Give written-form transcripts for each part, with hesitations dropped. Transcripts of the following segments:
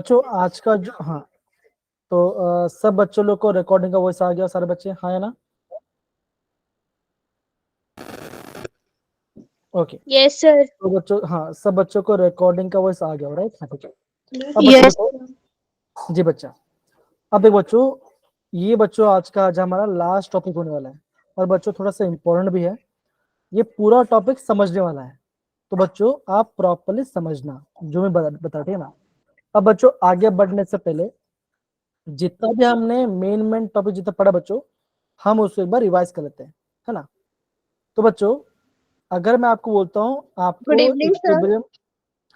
बच्चों आज का जो हाँ तो सब बच्चों लोग को रिकॉर्डिंग का वॉइस आ गया सारे बच्चे, हाँ या ना? Okay yes sir. तो बच्चों हाँ सब बच्चों को रिकॉर्डिंग का वॉइस आ गया, राइट? हाँ ठीक है। अब बच्चों यस देखो जी बच्चा, अब देखो बच्चों, ये बच्चों आज हमारा लास्ट टॉपिक होने वाला है और बच्चों थोड़ा सा इम्पोर्टेंट भी है, ये पूरा टॉपिक समझने वाला है, तो बच्चों आप प्रॉपरली समझना जो मैं बताते हैं ना। अब बच्चों आगे बढ़ने से पहले जितना भी हमने मेन टॉपिक जितना पढ़ा बच्चों, हम उसको एक बार रिवाइज कर लेते हैं, है ना? तो बच्चों अगर मैं आपको बोलता हूँ आपको गुड इवनिंग सर। इक्विलिब्रियम,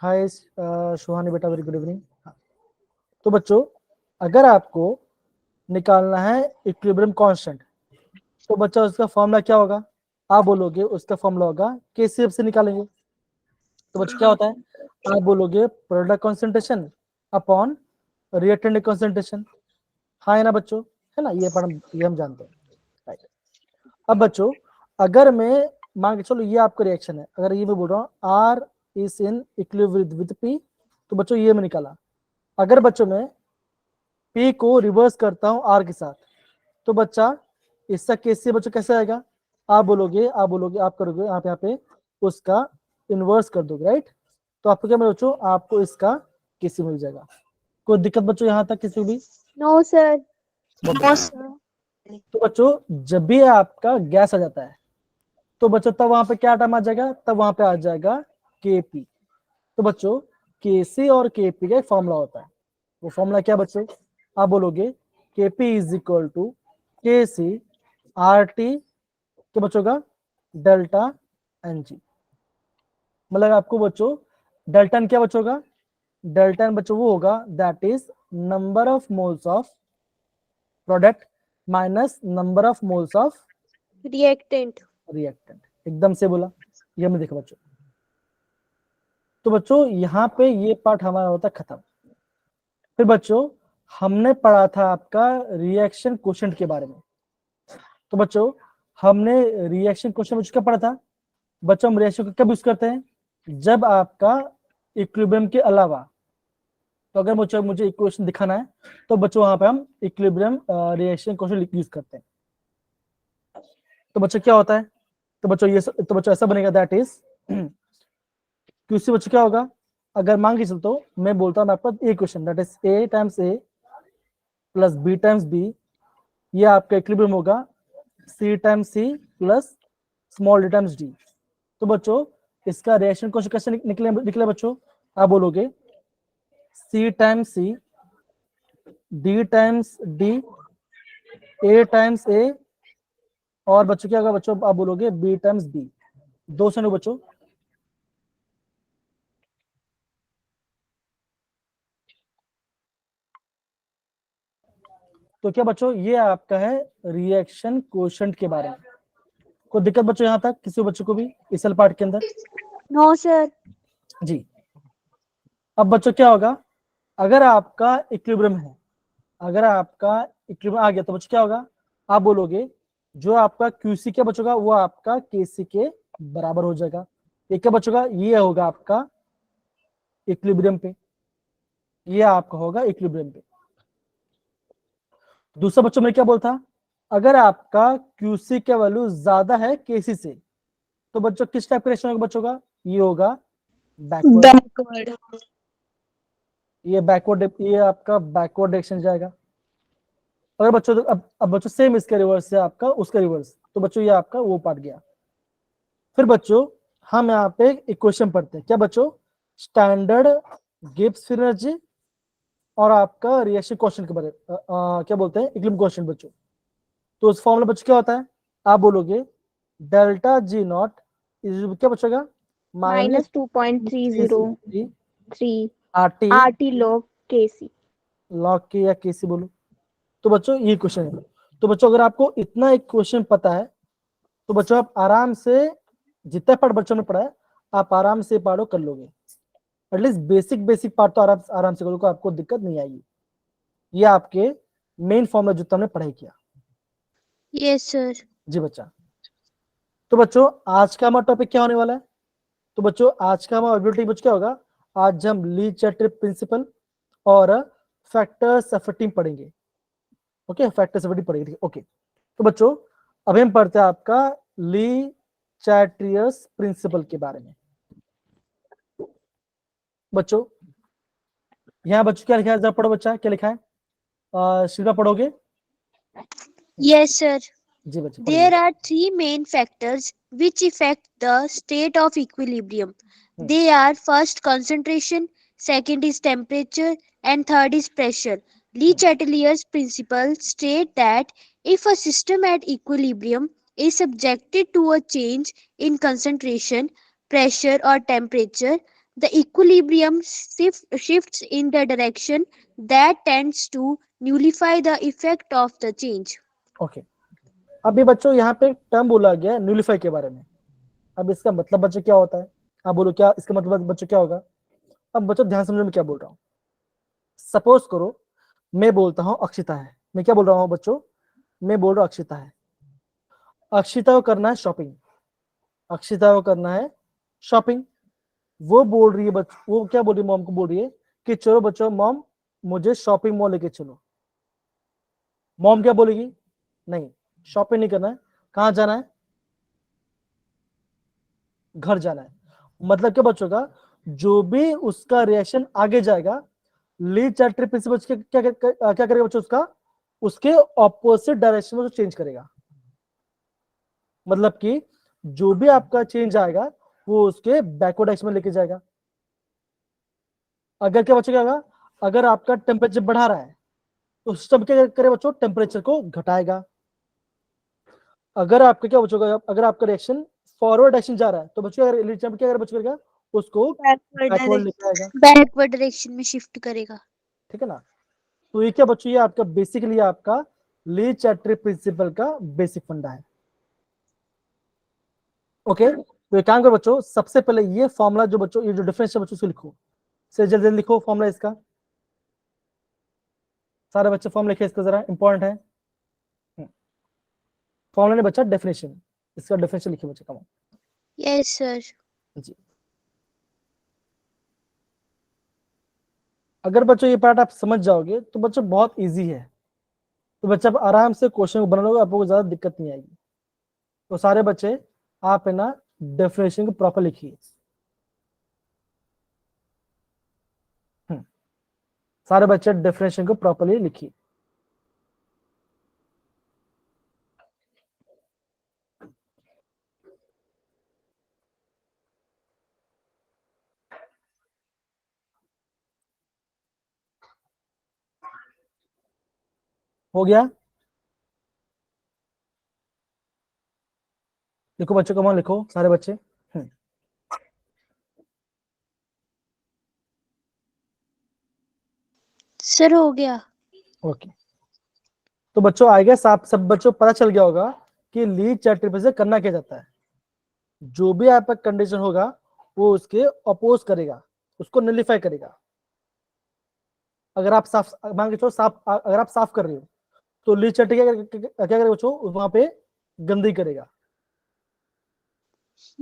हाय सुहानी बेटा, वेरी गुड इवनिंग। तो बच्चों अगर आपको निकालना है इक्विलिब्रियम कांस्टेंट, तो बच्चा उसका फॉर्मूला क्या होगा? आप बोलोगे उसका फॉर्मूला होगा केसीएफ से निकालेंगे। तो बच्चों क्या होता है? आप बोलोगे product concentration upon reactant concentration, हाँ है ना बच्चों? है ना? ये हम जानते हैं, राइट? अब बच्चों अगर मैं मान के चलो ये आपका रिएक्शन है, अगर ये मैं बोल रहा हूँ R is in equilibrium with P, तो बच्चों ये मैं निकाला। अगर बच्चों मैं पी को रिवर्स करता हूँ आर के साथ, तो बच्चा इसका केस बच्चों कैसे आएगा? आप बोलोगे आप करोगे आप यहाँ पे उसका इनवर्स कर दोगे, राइट? तो आपको क्या मिले बच्चों? आपको इसका केसी मिल जाएगा। कोई दिक्कत बच्चों यहाँ तक किसी को भी? No sir. No sir. तो बच्चों जब भी आपका गैस आ जाता है तो बच्चों तब वहां पे क्या टर्म आ जाएगा? तब वहां पे आ जाएगा केपी। तो बच्चों केसी और केपी का एक फॉर्मूला होता है, वो फॉर्मूला क्या बच्चों? आप बोलोगे केपी इज इक्वल टू के सी आर टी के बच्चों का डेल्टा एन जी। मतलब आपको बच्चों डेल्टा एन क्या बच्चों का? डेल्टा एन बच्चों वो होगा that is number of moles of product minus number of moles of reactant. Reactant. एकदम से बोला, ये हमने देखा बच्चों। तो बच्चों यहाँ पे ये पार्ट हमारा होता है खत्म। फिर बच्चों हमने पढ़ा था आपका रिएक्शन कोशेंट के बारे में। तो बच्चों हमने रिएक्शन कोशेंट में क्या पढ़ा था? बच्चों हम रिएक्शन को कब यूज करते हैं? जब आपका इक्विलिब्रियम के अलावा, तो अगर मुझे इक्वेशन दिखाना है तो बच्चों वहां पे हम इक्विलिब्रियम रिएक्शन क्वेश्चन यूज करते हैं। तो बच्चों क्या होता है? तो बच्चों ऐसा बनेगा दैट इज क्यूसी बच्चों क्या होगा? अगर मान के चलते हो मैं बोलता हूँ आपका a question that is a times a plus b times b, ये आपका इक्विलिब्रियम होगा c times c plus small d times d. तो बच्चों इसका रिएक्शन क्वेश्चन कैसे निकले बच्चों? आप बोलोगे c times c, d times d, a times a, और बच्चों क्या होगा बच्चों? आप बोलोगे बी टाइम्स बी। दो से नो बच्चों, तो क्या बच्चों ये आपका है रिएक्शन कोशेंट के बारे में। कोई दिक्कत बच्चों यहाँ तक किसी बच्चों को भी इस पार्ट के अंदर? No sir. जी। अब बच्चों क्या होगा? अगर आपका इक्विलिब्रियम है, अगर आपका इक्विलिब्रियम आ गया तो बच्चों क्या होगा? आप बोलोगे जो आपका क्यूसी क्या बच्चों का वो आपका केसी के बराबर हो जाएगा। एक क्या बच्चों का? ये होगा आपका इक्विलिब्रियम पे, ये आपका होगा इक्विलिब्रियम पे। दूसरा बच्चों में क्या बोलता? अगर आपका क्यूसी का वैल्यू ज्यादा है केसी से, तो बच्चों किस टाइप का रिएक्शन होगा बच्चों का? ये होगा बैकवर्ड। ये आपका बैकवर्ड रिएक्शन जाएगा। अगर बच्चों अब बच्चों सेम इसका रिवर्स है आपका उसका रिवर्स, तो बच्चों ये आपका वो पार्ट गया। फिर बच्चों हम यहाँ पे इक्वेशन पढ़ते हैं, क्या बच्चों? स्टैंडर्ड गिब्स एनर्जी और आपका रिएक्शन क्वेश्चन के बारे क्या बोलते हैं? इक्विलिब्रियम क्वेश्चन बच्चों। तो उस फॉर्मूला बच्चों क्या होता है? आप बोलोगे डेल्टा जी नॉट इज क्या बचेगा? माइनस 2.3003 आरटी आरटी लॉग केसी। लॉग के या केसी बोलो। तो बच्चों ये क्वेश्चन है। तो बच्चों अगर आपको इतना एक क्वेश्चन पता है तो बच्चों आप आराम से जितना पार्ट बच्चों ने पढ़ा है आप आराम से पार्ट कर लोगे। एटलीस्ट बेसिक पार्ट तो आराम से करोगे, आपको दिक्कत नहीं आएगी। ये आपके मेन फॉर्मूला जो तुमने पढ़ाई किया। Yes sir. जी बच्चा। तो बच्चों आज का हमारा टॉपिक क्या होने वाला है? तो बच्चों आज का हमारा ऑब्जेक्टिव बच्चों क्या होगा? आज हम ली चैट्रिप प्रिंसिपल और फैक्टर्स अफेक्टिंग पढ़ेंगे। ओके, फैक्टर्स अफेक्टिंग पढ़ेंगे। ओके, तो बच्चों अभी हम पढ़ते हैं आपका ली चैट्रियस प्रिंसिपल के बारे में। बच्चों यहाँ बच्चों क्या लिखा है, जरा पढ़ो बच्चा, क्या लिखा है? शिल्पा पढ़ोगे? Yes, sir. जी बच्चे There पढ़िए। are three main factors which affect the state of equilibrium. Hmm. They are first concentration, second is temperature, and third is pressure. Le Chatelier's principle state that if a system at equilibrium is subjected to a change in concentration, pressure, or temperature, the equilibrium shifts in the direction that tends to nullify the effect of the change. Okay, अभी बच्चों यहाँ पे term बोला गया है न्यूलिफाई के बारे में। अब इसका मतलब बच्चों क्या होता है? आप बोलो क्या इसका मतलब बच्चों क्या होगा? अब बच्चों ध्यान समझो मैं क्या बोल रहा हूँ। सपोज करो मैं बोलता हूँ अक्षिता है, मैं क्या बोल रहा हूँ बच्चों? मैं बोल रहा हूँ अक्षिता है। अक्षिता को करना है शॉपिंग, अक्षिता को करना है शॉपिंग। वो बोल रही है वो क्या बोल रही है? मॉम को बोल रही है कि चलो बच्चों मॉम मुझे शॉपिंग मॉल लेके चलो। मॉम क्या बोलेगी? नहीं, शॉपिंग नहीं करना है, कहाँ जाना है? घर जाना है। मतलब क्या बच्चों का जो भी उसका रिएक्शन आगे जाएगा, ली चैट्री प्रिंसिपल क्या करेगा बच्चों? उसके ऑपोजिट डायरेक्शन में चेंज करेगा। मतलब कि जो भी आपका चेंज आएगा वो उसके बैकवर्ड डायरेक्शन में लेके जाएगा। अगर क्या बच्चों क्या होगा? अगर आपका टेम्परेचर बढ़ा रहा है तो सिस्टम क्या करेगा बच्चों? टेम्परेचर को घटाएगा। अगर आपका क्या बच्चों का अगर आपका रिएक्शन फॉरवर्ड डायरेक्शन जा रहा है तो बच्चों अगर क्या करेगा बच्चों करेगा? उसको बैकवर्ड लेके आएगा। बैकवर्ड डायरेक्शन में शिफ्ट करेगा। ठीक है ना? तो ये क्या बच्चों, ये आपका बेसिकली आपका ली चैट्री प्रिंसिपल का बेसिक फंडा है। ओके, तो एक काम करो बच्चों, सबसे पहले ये फॉर्मूला जो बच्चों ये जो डिफरेंस है बच्चों उसको लिखो, से जल्दी जल्दी लिखो फॉर्मूला इसका। सारे बच्चे फॉर्म लिखे इसका, जरा इंपॉर्टेंट है। फॉर्मूला नहीं बच्चा, डेफिनेशन, इसका डेफिनेशन लिखिए बच्चे। कम यस सर। जी, अगर बच्चों ये पार्ट आप समझ जाओगे तो बच्चों बहुत इजी है। तो बच्चे आप आराम से क्वेश्चन को बना लोगे, आपको ज्यादा दिक्कत नहीं आएगी। तो सारे बच्चे आप है ना डेफिनेशन को प्रॉपर लिखिए। सारे बच्चे डेफिनेशन को प्रॉपरली लिखिए। हो गया? लिखो बच्चों, कमान लिखो सारे बच्चे। सर हो गया। ओके, तो बच्चों आएगा सब बच्चों पता चल गया होगा कि ली चैट्री से करना क्या जाता है। जो भी आपका कंडीशन होगा वो उसके अपोज करेगा, उसको नलिफाई करेगा। अगर आप साफ मान के चलो साफ, अगर आप साफ कर रहे हो तो ली चैट्री क्या करेगा बच्चों? वहां पे गंदगी करेगा।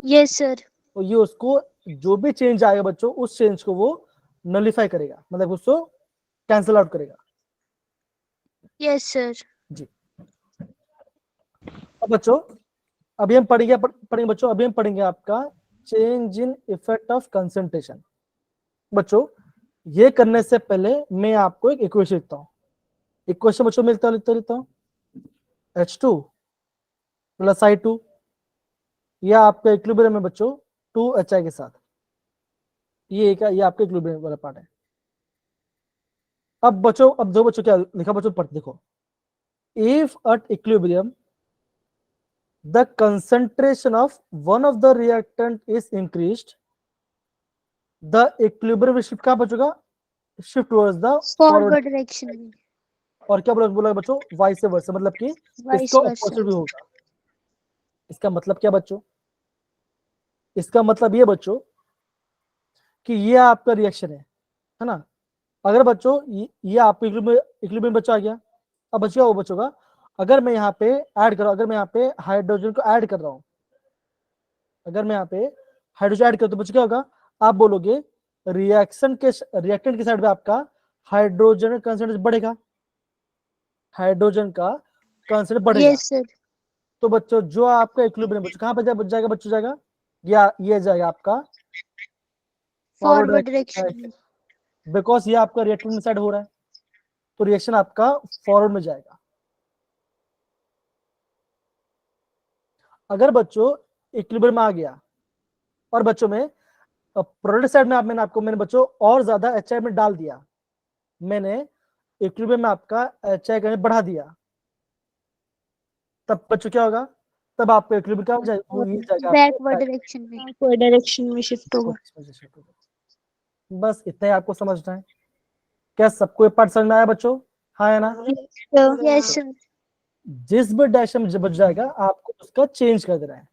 Yes sir. तो ये उसको जो भी चेंज आएगा बच्चों उस चेंज को वो नलिफाई करेगा, मतलब उसको कैंसिल आउट करेगा। Yes sir. जी, अब बच्चों अभी हम पढ़ेंगे बच्चों, अभी हम पढ़ेंगे आपका change in effect of concentration. बच्चों ये करने से पहले मैं आपको एक इक्वेशन लिखता हूँ। इक्वेशन बच्चों मिलता लिखता हूँ H2 प्लस I2, यह आपका इक्विलिब्रियम है बच्चों 2HI के साथ। ये आपका इक्विलिब्रियम वाला पार्ट है। अब बच्चों अब दो बच्चों क्या लिखा बच्चों, पढ़ देखो। If at equilibrium the concentration of one of the reactant is increased, the equilibrium shift कहाँ बचेगा? Shift towards the forward forward। Direction में। और क्या बोला बच्चों? वाइस वर्सा, मतलब कि वाइस इसका वर्सा। ऑपोजिट भी होगा। इसका मतलब क्या बच्चों? इसका मतलब ये बच्चों कि ये आपका रिएक्शन है ना? अगर बच्चों ये आपको इक्विलिब्रियम बच्चों आ गया। अब बच्चों वो बच्चों का अगर मैं यहाँ पे ऐड कर रहा हूँ, अगर मैं यहाँ पे हाइड्रोजन को ऐड कर रहा हूँ, अगर मैं यहाँ पे हाइड्रोजन ऐड कर तो बच्चों क्या होगा? आप बोलोगे रिएक्टेंट के साइड पे आपका हाइड्रोजन का कंसंट्रेशन बढ़ेगा, हाइड्रोजन का कंसंट्रेशन बढ़ेगा। Yes, sir. तो बच्चों जो आपका इक्विलिब्रियम बच्चों कहाँ पे जाएगा बच्चों, जाएगा या ये जाएगा आपका फॉरवर्ड Forward direction. बिकॉज ये आपका रिएक्टेंट में साइड हो रहा है, तो रिएक्शन आपका फॉरवर्ड में जाएगा। अगर बच्चों इक्विलिब्रियम में आ गया और बच्चों में प्रोडक्ट साइड में मैंने बच्चों और ज्यादा HI में डाल दिया, मैंने इक्विलिब्रियम में आपका HI का बढ़ा दिया, तब बच्चों क्या होगा, तब आपका इक्विलिब्रियम क्या हो जाएगा, वो ये जाएगा Backward direction में. Backward direction में shift होगा। बस इतना ही आपको समझना है। क्या सबको ये पार्ट समझ में आया बच्चों, हाँ या ना? Yes, sir. जिस भी डायरेक्शन में बच जाएगा आपको उसका चेंज कर देना है,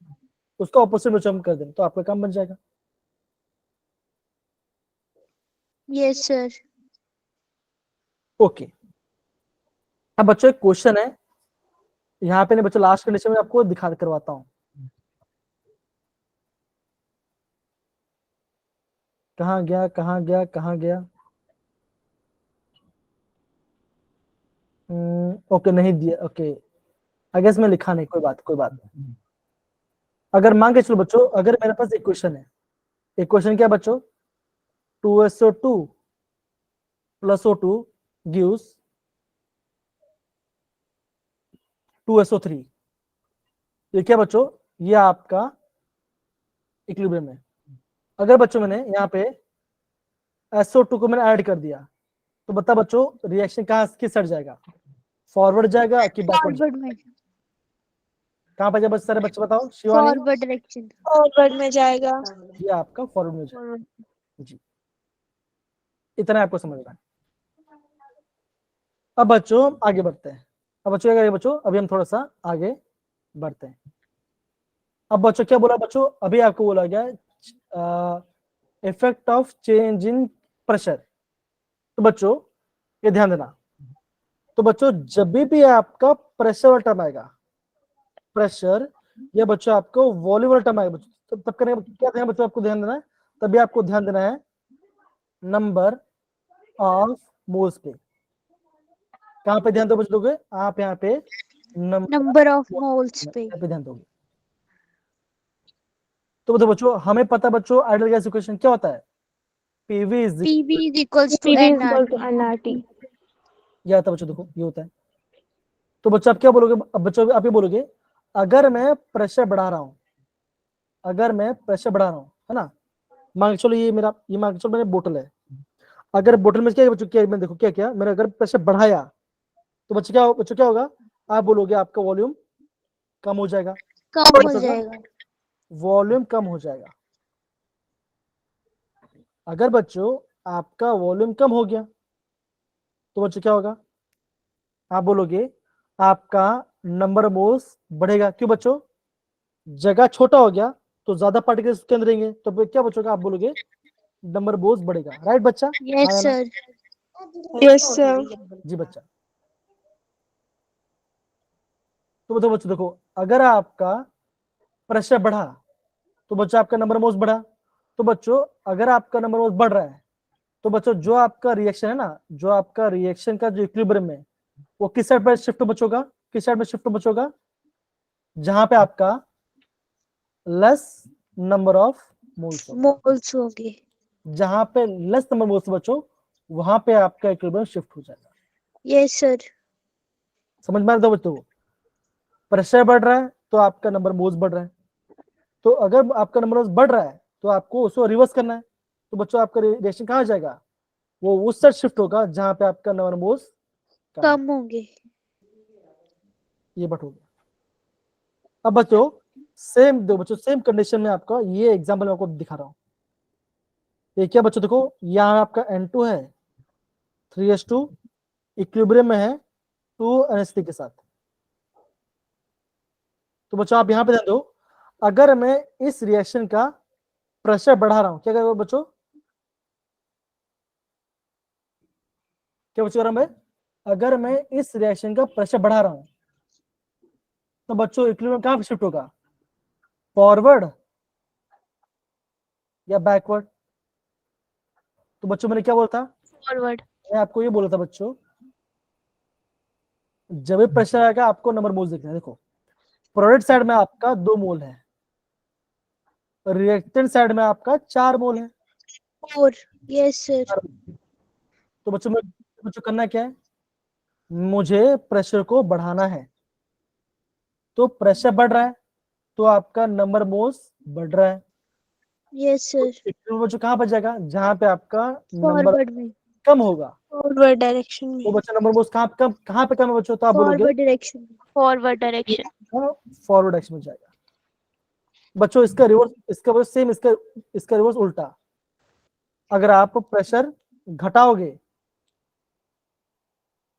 उसका ऑपोजिट में जंप कर देना, तो आपका काम बन जाएगा। Yes, sir. ओके, अब बच्चों एक क्वेश्चन है यहाँ पे, नहीं बच्चों लास्ट कंडीशन में आपको दिखा करवाता हूँ। कहाँ गया कहाँ गया कहाँ गया, ओके नहीं दिया, ओके आई गेस मैं लिखा नहीं, कोई बात नहीं। अगर मान के चलो बच्चों, अगर मेरे पास इक्वेशन है, इक्वेशन क्या बच्चों, 2SO2 plus O2 gives 2SO3, ये क्या बच्चों, ये आपका इक्विलिब्रियम है। अगर बच्चों मैंने यहाँ पे SO2 को मैंने ऐड कर दिया, तो बता बच्चों रिएक्शन कहाँ किस साइड जाएगा, फॉरवर्ड जाएगा कि बैकवर्ड? Forward में. कहाँ पे जाएगा सारे बच्चे बताओ, शिवानी? Forward direction. Forward में जाएगा। ये आपका फॉरवर्ड में जाएगा जी, इतना आपको समझना है। अब बच्चों आगे बढ़ते हैं, अब बच्चों क्या करें बच्चों, अभी हम थोड़ा सा आगे बढ़ते हैं। अब बच्चों क्या बोला बच्चों, अभी आपको बोला गया effect of change in pressure. तो बच्चों ये ध्यान देना, तो बच्चों जब भी आपका प्रेशर वाला टर्म आएगा, प्रेशर या बच्चों आपको वॉल्यूम वाला टर्म आएगा बच्चों, तब करने क्या ध्यान बच्चों आपको ध्यान देना है, तभी आपको ध्यान देना है नंबर ऑफ मोल्स पे। कहाँ पे ध्यान दो बच्चों दोगे आप, यहाँ पे Number of moles पे. पे ध्यान दोगे। तो बताओ बच्चों, हमें पता बच्चों आइडियल गैस इक्वेशन क्या होता है, PV is PV is equals to PV is equal to nRT. nRT। ये आता है बच्चों, देखो ये होता है। तो बच्चों आप क्या बोलोगे, अब बच्चों आप ये बोलोगे, अगर मैं प्रेशर बढ़ा रहा हूं, अगर मैं प्रेशर बढ़ा रहा हूं, है ना, मान के चलो ये मेरा, ये मान के चलो मेरे बोतल है, अगर बोतल में क्या बच्चों, क्या मैंने देखो क्या किया, मैंने अगर प्रेशर बढ़ाया तो बच्चों क्या होगा, आप बोलोगे आपका वॉल्यूम कम हो जाएगा, कम हो जाएगा. वॉल्यूम कम हो जाएगा। अगर बच्चों आपका वॉल्यूम कम हो गया तो बच्चों क्या होगा, आप बोलोगे आपका नंबर मोल्स बढ़ेगा। क्यों बच्चों, जगह छोटा हो गया तो ज्यादा पार्टिकल्स के अंदर रहेंगे, तो फिर क्या बच्चों आप बोलोगे नंबर मोल्स बढ़ेगा, राइट बच्चा? Yes, हाँ या ना? sir. Yes sir। जी बच्चा। तो बताओ बच्चों देखो, अगर आपका प्रेशर बढ़ा तो बच्चों आपका नंबर मोल्स बढ़ा, तो बच्चों अगर आपका नंबर मोल्स बढ़ रहा है तो बच्चों जो आपका रिएक्शन है ना, जो आपका रिएक्शन का जो इक्विलिब्रियम है वो किस साइड पर शिफ्ट बच्चों का, किस साइड में शिफ्ट बच्चों का, जहां पे आपका लेस नंबर ऑफ मोल्स होगा, Moles हो गए. जहां पे लेस नंबर मोल्स बच्चों वहां पे आपका इक्विलिब्रियम शिफ्ट हो जाएगा। Yes, sir. समझ में आ रहा है बच्चों, प्रेशर बढ़ रहा है तो आपका नंबर मोल्स बढ़ रहा है, तो अगर आपका नंबर मोल्स बढ़ रहा है तो आपको उसको रिवर्स करना है, तो बच्चों आपका रिएक्शन कहाँ जाएगा, वो उस साइड शिफ्ट होगा जहां पे आपका नंबर मोल्स कम होंगे. ये बट हो गया। अब बच्चों सेम दो बच्चों, सेम कंडीशन में आपका ये एग्जांपल मैं आपको दिखा रहा हूँ। ये क्या बच्चों देखो, यहाँ आपका N2 है, 3S2 इक्विलिब्रियम में है 2 NH3 के साथ। तो बच्चों आप यहाँ पे ध्यान दो, अगर मैं इस रिएक्शन का प्रेशर बढ़ा रहा हूँ, क्या करेगा बच्चों, क्या बच्चों अगर मैं इस रिएक्शन का प्रेशर बढ़ा रहा हूँ तो बच्चों इक्विलिब्रियम कहाँ पे शिफ्ट होगा, फॉरवर्ड या बैकवर्ड? तो बच्चों मैंने क्या बोला था, Forward. मैं आपको ये बोला था बच्चों, जब भी प्रेशर आएगा आपको नंबर मोल्स देखना है। देखो प्रोडक्ट साइड में आपका 2 मोल है, रिएक्टेंट साइड में आपका 4 मोल है। 4. Yes, sir. तो बच्चों करना क्या है, मुझे प्रेशर को बढ़ाना है। तो प्रेशर बढ़ रहा है तो आपका नंबर मोल्स बढ़ रहा है। Yes, sir. तो बच्चों कहाँ पर जाएगा, जहां पे आपका नंबर Forward में. कम होगा। फॉरवर्ड डायरेक्शन तो में. बच्चा नंबर मोल्स कहाँ पे कम है बच्चों, तो आप बोलोगे Forward direction. Forward direction. Forward direction में जाएगा। बच्चों इसका रिवर्स, इसका सेम, इसका रिवर्स उल्टा। अगर आप प्रेशर घटाओगे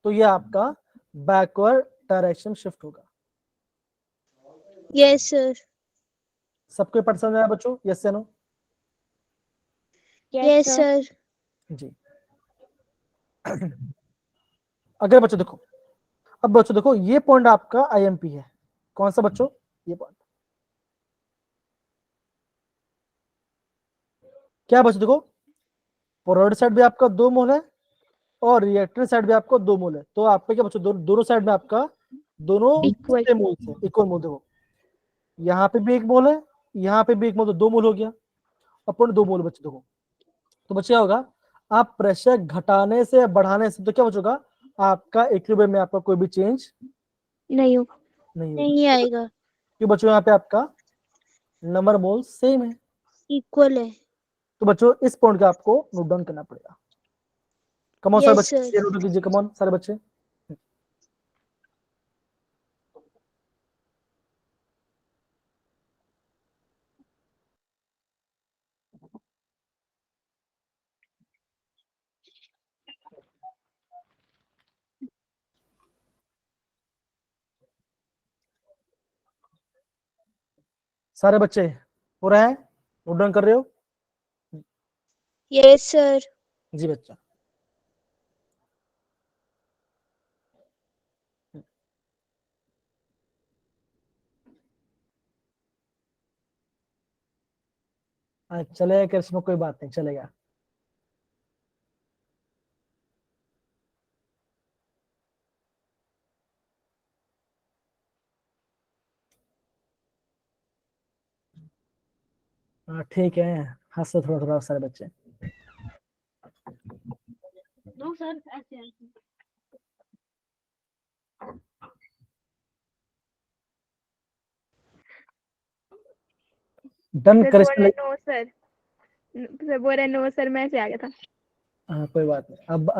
तो ये आपका बैकवर्ड डायरेक्शन शिफ्ट होगा। Yes, sir. सबको पढ़ समझ आया बच्चों, यस या नो? Yes, sir. जी। अगर बच्चों देखो, अब बच्चों देखो ये पॉइंट आपका आईएमपी है। कौन सा बच्चों, ये पॉइंट क्या बच्चों, देखो प्रोडक्ट साइड भी आपका 2 मोल है और रिएक्टेंट साइड भी आपका 2 मोल है। तो आपका क्या बच्चों, दोनों साइड में आपका दोनों Equal. सेम मोल है, इक्वल मोल। देखो यहाँ पे भी 1 मोल है, यहाँ पे भी 1 मोल, तो 2 मोल हो गया, अपन 2 मोल बच्चे। देखो तो बच्चे क्या होगा, आप प्रेशर घटाने से या बढ़ाने से तो क्या बचेगा, आपका इक्विलिब्रियम में आपका कोई भी चेंज नहीं होगा. नहीं होगा। नहीं आएगा. क्यों बच्चों, यहाँ पे आपका नंबर मोल सेम है। Equal है. तो बच्चों इस पॉइंट का आपको नोट डाउन करना पड़ेगा। कमॉन सारे Yes, बच्चे, sir. ये नोट कीजिए, कमॉन सारे बच्चे। सारे बच्चे हो रहा है, नोट डाउन कर रहे हो? Yes, sir. जी बच्चा। चलेगा क्या, इसमें कोई बात नहीं, चलेगा। ठीक है, हंसो थोड़ा थोड़ा सारे बच्चे। No, sir. ऐसे. Done sir correction. बोला नो सर. सर बोला नो सर, मैं से आ गया था. कोई बात नहीं। अब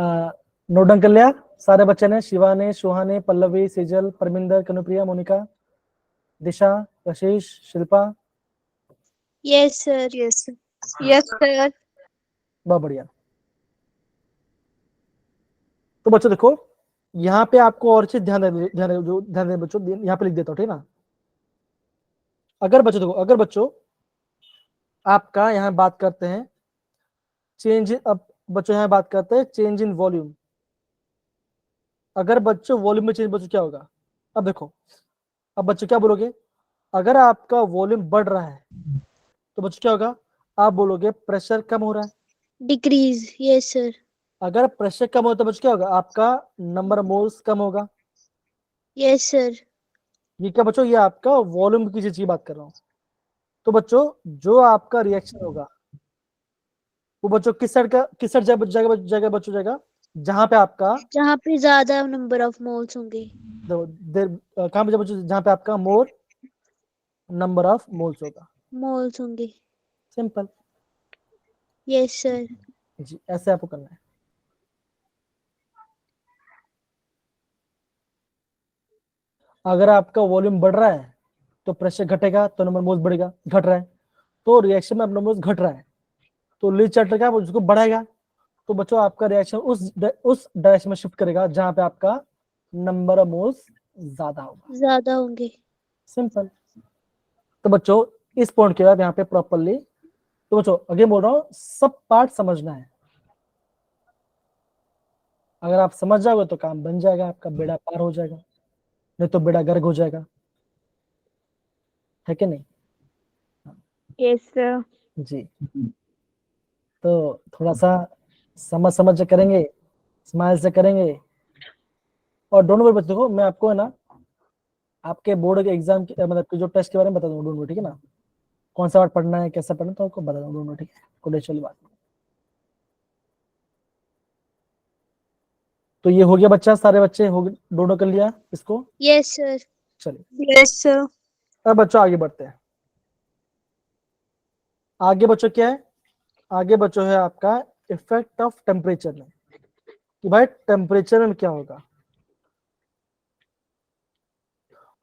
नोट डाउन कर लिया सारे बच्चे ने, शिवा ने, सुहा ने, Pallavi, Sejal, Paraminder, Kanupriya, Monika, Disha, Ashish, Shilpa. Yes, sir. Yes sir. Yes sir. बहुत बढ़िया। तो बच्चों देखो यहाँ पे आपको और चीज ध्यान दे बच्चों, यहाँ पे लिख देता हूँ, ठीक है ना। अगर बच्चों देखो, अगर बच्चों आपका यहाँ बात करते हैं चेंज, अब बच्चों यहाँ बात करते हैं चेंज इन वॉल्यूम। अगर बच्चों वॉल्यूम में चेंज बच्चों क्या होगा, अब देखो, अब बच्चों क्या बोलोगे, अगर आपका वॉल्यूम बढ़ रहा है तो बच्चों क्या होगा, आप बोलोगे प्रेशर कम हो रहा है। Decrease. Yes, sir. अगर प्रेशर कम हो तो बच्चों क्या होगा, आपका नंबर मोल्स कम होगा। Yes, sir. ये क्या बच्चों, ये आपका वॉल्यूम की चीज की बात कर रहा हूँ। तो बच्चों जो आपका रिएक्शन होगा वो बच्चों किस साइड जाएगा बच्चों, जाएगा जहां पे आपका जहाँ पे ज्यादा number of moles होंगे. कहां पे जाएगा बच्चों, जहां पे आपका मोर नंबर ऑफ मोल्स होगा। Moles होंगे. सिंपल। Yes, sir. जी ऐसे आपको करना है। अगर आपका वॉल्यूम बढ़ रहा है तो प्रेशर घटेगा तो नंबर मोल्स बढ़ेगा, घट रहा है तो रिएक्शन में नंबर मोल्स घट रहा है तो लीड चैप्टर का उसको बढ़ाएगा। तो बच्चों आपका रिएक्शन उस डायरेक्शन में शिफ्ट करेगा जहां पे आपका नंबर ऑफ मोल्स ज्यादा होगा। ज्यादा होंगे. सिंपल। तो बच्चों इस पॉइंट के बाद यहाँ पे प्रॉपरली, तो बच्चों अगेन बोल रहा हूँ सब पार्ट समझना है। अगर आप समझ जाओगे तो काम बन जाएगा, आपका बेड़ा पार हो जाएगा, नहीं तो बेड़ा गर्क हो जाएगा, है कि नहीं? Yes sir. जी। तो थोड़ा सा समझ करेंगे स्माइल से करेंगे। और डोंट वरी बच्चों, देखो मैं आपको है ना आपके बोर्ड के एग्जाम मतलब कि जो टेस्ट के बारे में बता दूंगा, डोंट वरी, ठीक है ना। कौन सा पार्ट पढ़ना है, कैसा पढ़ना है, तो आपको बता दूंगा, डोंट वरी, ठीक है, कोई वाली बात नहीं। तो ये हो गया बच्चा, सारे बच्चे हो गए, दोनों कर लिया इसको। Yes, sir. चलिए Yes, sir. अब बच्चों आगे बढ़ते हैं। आगे बच्चों क्या है, आगे बच्चों है आपका इफेक्ट ऑफ टेम्परेचर में, कि भाई टेम्परेचर में क्या होगा।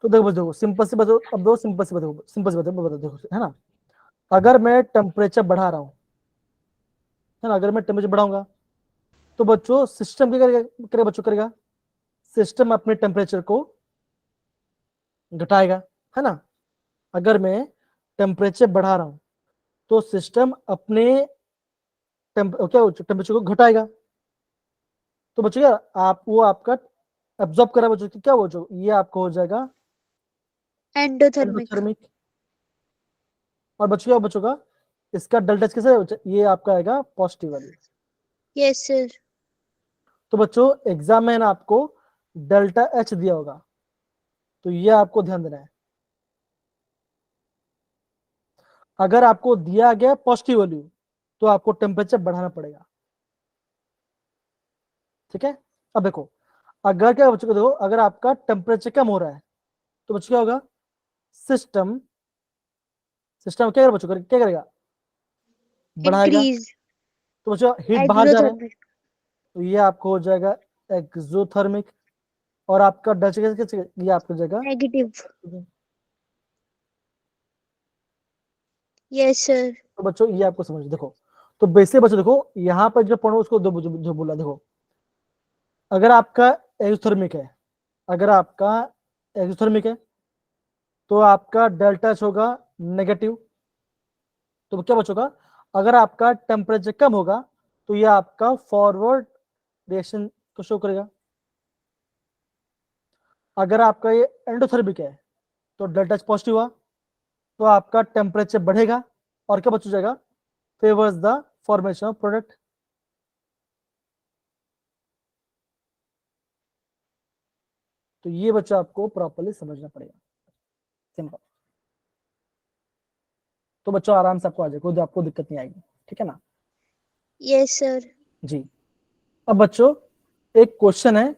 तो देखो बच्चों, सिंपल से बताओ, अब दो सिंपल से बताओ, सिंपल से बताओ देखो, है ना। अगर मैं टेम्परेचर बढ़ा रहा हूं, है ना, अगर मैं टेम्परेचर बढ़ाऊंगा तो बच्चों सिस्टम क्या करेगा बच्चों, करेगा सिस्टम अपने टेम्परेचर को घटाएगा, है ना। अगर मैं टेम्परेचर बढ़ा रहा हूं तो सिस्टम अपने टेम्परेचर को घटाएगा। तो बच्चों क्या आप वो आपका एब्जॉर्ब करा बच्चों, क्या बच्चों ये आपको हो जाएगा Endothermic. एंडोथर्मिक। और बच्चों क्या बच्चों का इसका डेल्टा एच कैसे, ये आपका आएगा पॉजिटिव वाली। Yes, sir. तो बच्चों एग्जाम में ना आपको डेल्टा एच दिया होगा, तो ये आपको ध्यान देना है। अगर आपको दिया गया पॉजिटिव वैल्यू तो आपको टेम्परेचर बढ़ाना पड़ेगा, ठीक है। अब देखो, अगर क्या बच्चों को देखो, अगर आपका टेम्परेचर कम हो रहा है तो बच्चों क्या होगा, सिस्टम सिस्टम क्या करेगा बच्चों, क्या करेगा, बढ़ाएगा। Increase. तो बच्चों हीट बाहर जा रहा है, Exothermic. तो ये आपको हो जाएगा एक्सोथर्मिक। और आपका डच ये आपको जाएगा। Negative. Yes, sir. तो बच्चों ये आपको समझ देखो, तो बेसिक बच्चों देखो यहाँ पर जो पढ़ो उसको जो बोला देखो, अगर आपका एक्सोथर्मिक है, अगर आपका एक्सोथर्मिक है तो आपका डेल्टा एच होगा नेगेटिव। तो क्या बचोगा, अगर आपका टेम्परेचर कम होगा तो ये आपका फॉरवर्ड रिएक्शन को शो करेगा। अगर आपका ये एंडोथर्मिक है तो डेल्टा एच पॉजिटिव हुआ, तो आपका टेम्परेचर बढ़ेगा और क्या बच जाएगा, favours the formation of product. तो ये बच्चा आपको प्रॉपर्ली समझना पड़ेगा, सिंपल। तो बच्चों आराम से आपको आ जाएगा, कोई आपको दिक्कत नहीं आएगी, ठीक है ना। Yes, sir. जी अब बच्चों एक क्वेश्चन है,